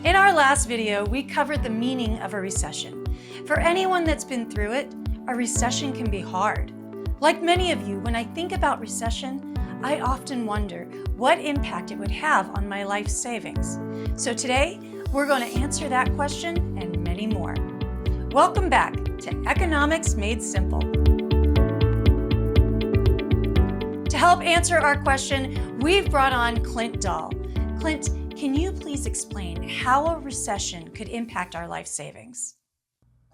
In our last video, we covered the meaning of a recession. For anyone that's been through it, a recession can be hard. Like many of you, when I think about recession, I often wonder what impact it would have on my life savings. So today, we're going to answer that question and many more. Welcome back to Economics Made Simple. To help answer our question, we've brought on Clint Dahl. Clint, can you please explain how a recession could impact our life savings?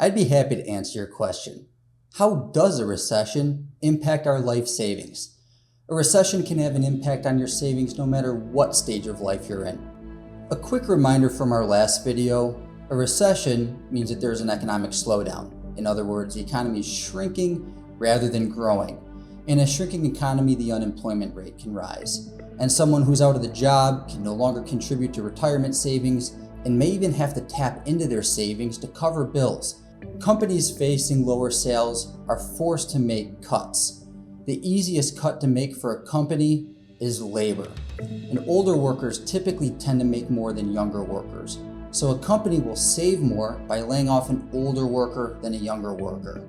I'd be happy to answer your question. How does a recession impact our life savings? A recession can have an impact on your savings no matter what stage of life you're in. A quick reminder from our last video, a recession means that there's an economic slowdown. In other words, the economy is shrinking rather than growing. In a shrinking economy, the unemployment rate can rise. And someone who's out of the job can no longer contribute to retirement savings and may even have to tap into their savings to cover bills. Companies facing lower sales are forced to make cuts. The easiest cut to make for a company is labor. And older workers typically tend to make more than younger workers. So a company will save more by laying off an older worker than a younger worker.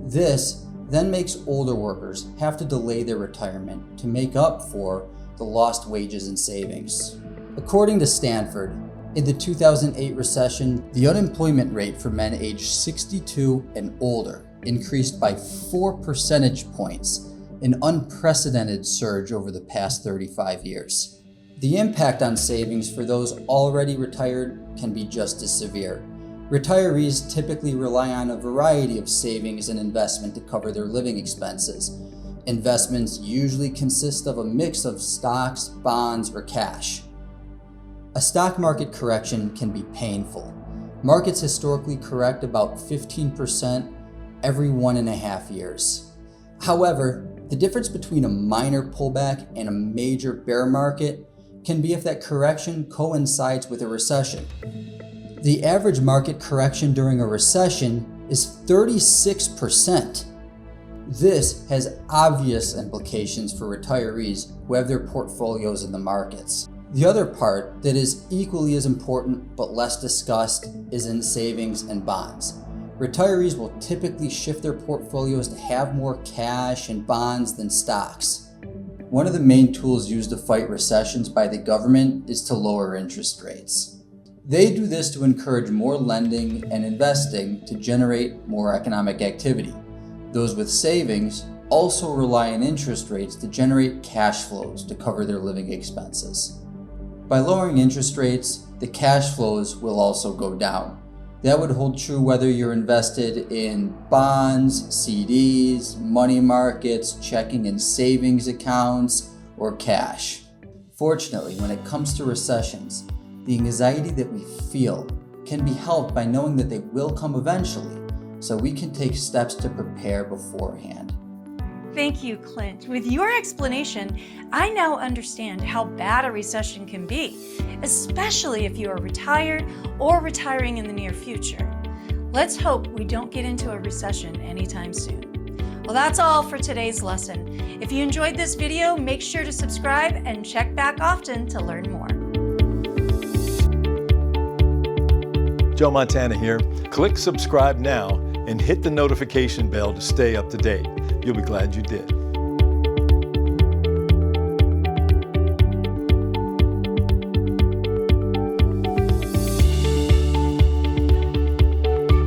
This then makes older workers have to delay their retirement to make up for the lost wages and savings. According to Stanford, in the 2008 recession, the unemployment rate for men aged 62 and older increased by 4 percentage points, an unprecedented surge over the past 35 years. The impact on savings for those already retired can be just as severe. Retirees typically rely on a variety of savings and investment to cover their living expenses. Investments usually consist of a mix of stocks, bonds, or cash. A stock market correction can be painful. Markets historically correct about 15% every 1.5 years. However, the difference between a minor pullback and a major bear market can be if that correction coincides with a recession. The average market correction during a recession is 36%. This has obvious implications for retirees who have their portfolios in the markets. The other part that is equally as important but less discussed is in savings and bonds. Retirees will typically shift their portfolios to have more cash and bonds than stocks. One of the main tools used to fight recessions by the government is to lower interest rates. They do this to encourage more lending and investing to generate more economic activity. Those with savings also rely on interest rates to generate cash flows to cover their living expenses. By lowering interest rates, the cash flows will also go down. That would hold true whether you're invested in bonds, CDs, money markets, checking and savings accounts, or cash. Fortunately, when it comes to recessions, the anxiety that we feel can be helped by knowing that they will come eventually, so we can take steps to prepare beforehand. Thank you, Clint. With your explanation, I now understand how bad a recession can be, especially if you are retired or retiring in the near future. Let's hope we don't get into a recession anytime soon. Well, that's all for today's lesson. If you enjoyed this video, make sure to subscribe and check back often to learn more. Joe Montana here. Click subscribe now and hit the notification bell to stay up to date. You'll be glad you did.